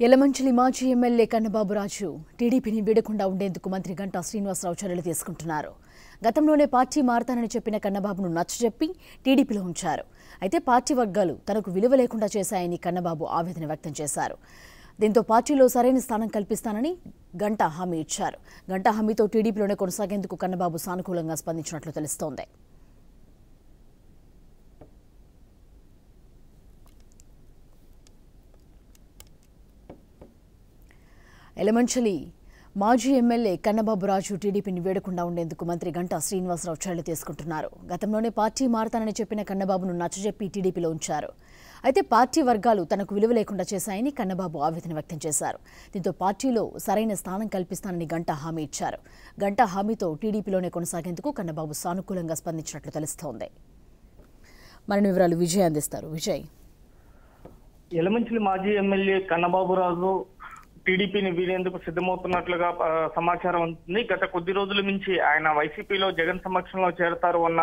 యలమంచిలి మాజీ ఎమ్మెల్యే కన్నబాబు రాజు టీడీపీని వీడకుండా ఉండేందుకు మంత్రి గంటా శ్రీనివాసరావు చర్యలు తీసుకుంటున్నారు. గతంలోనే పార్టీ మారతానని చెప్పిన కన్నబాబును నచ్చజెప్పి టీడీపీలో ఉంచారు. అయితే పార్టీ వర్గాలు తనకు విలువ లేకుండా చేశాయని కన్నబాబు ఆవేదన వ్యక్తం చేశారు. దీంతో పార్టీలో సరైన స్థానం కల్పిస్తానని గంటా హామీ ఇచ్చారు. గంటా హామీతో టీడీపీలోనే కొనసాగేందుకు కన్నబాబు సానుకూలంగా స్పందించినట్లు తెలుస్తోంది. యలమంచిలి మాజీ ఎమ్మెల్యే కన్నబాబు రాజు టీడీపీని వీడకుండా ఉండేందుకు మంత్రి గంటా శ్రీనివాసరావు చర్యలు తీసుకుంటున్నారు. గతంలోనే పార్టీ మారతానని చెప్పిన కన్నబాబును నచ్చజెప్పి టీడీపీలో ఉంచారు. అయితే పార్టీ వర్గాలు తనకు విలువ లేకుండా చేశాయని కన్నబాబు ఆవేదన వ్యక్తం చేశారు. దీంతో పార్టీలో సరైన స్థానం కల్పిస్తానని గంటా హామీ ఇచ్చారు. గంటా హామీతో టీడీపీలోనే కొనసాగేందుకు కన్నబాబు సానుకూలంగా స్పందించినట్లు తెలుస్తోంది. మరిన్ని వివరాలు విజయ్ అందిస్తారు. విజయ్, యలమంచిలి మాజీ ఎమ్మెల్యే కన్నబాబు రాజు టీడీపీని వీడేందుకు సిద్ధమవుతున్నట్లుగా సమాచారం ఉంది. గత కొద్ది రోజుల నుంచి ఆయన వైసీపీలో జగన్ సమక్షంలో చేరతారు అన్న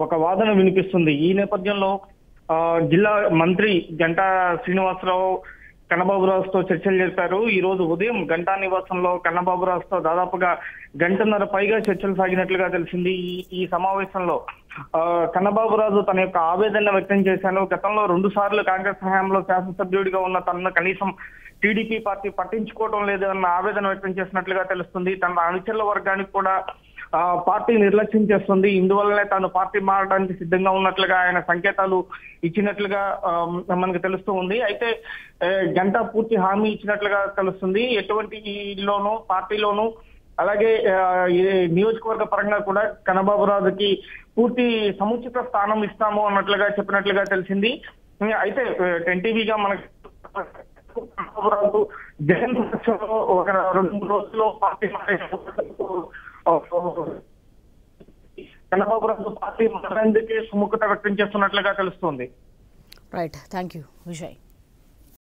ఒక వాదన వినిపిస్తుంది. ఈ నేపథ్యంలో జిల్లా మంత్రి గంటా శ్రీనివాసరావు కన్నబాబురాజుతో చర్చలు జరిపారు. ఈ రోజు ఉదయం గంటా నివాసంలో కన్నబాబురాజుతో దాదాపుగా గంటన్నర పైగా చర్చలు సాగినట్లుగా తెలిసింది. ఈ సమావేశంలో కన్నబాబురాజు తన యొక్క ఆవేదన వ్యక్తం చేశాను. గతంలో 2 సార్లు కాంగ్రెస్ హయాంలో శాసనసభ్యుడిగా ఉన్న తనను కనీసం టీడీపీ పార్టీ పట్టించుకోవడం లేదు అన్న ఆవేదన వ్యక్తం చేసినట్లుగా తెలుస్తుంది. తన అనుచరుల వర్గానికి కూడా పార్టీ నిర్లక్ష్యం చేస్తుంది. ఇందువల్లనే తాను పార్టీ మారడానికి సిద్ధంగా ఉన్నట్లుగా ఆయన సంకేతాలు ఇచ్చినట్లుగా మనకు తెలుస్తూ ఉంది. అయితే గంటా పూర్తి హామీ ఇచ్చినట్లుగా తెలుస్తుంది. ఎటువంటి లోనూ పార్టీలోనూ అలాగే నియోజకవర్గ పరంగా కూడా కన్నబాబురాజుకి పూర్తి సముచిత స్థానం ఇస్తాము అన్నట్లుగా చెప్పినట్లుగా తెలిసింది. అయితే 10 టీవీగా మనకు కన్నబాబురాజు జగన్ పక్షంలో ఒక 2-3 రోజుల్లో పార్టీ కన్నబాబురాజు పార్టీ మారేందుకే సుముఖత వ్యక్తం చేస్తున్నట్లుగా తెలుస్తుంది. Right, thank you Vijay.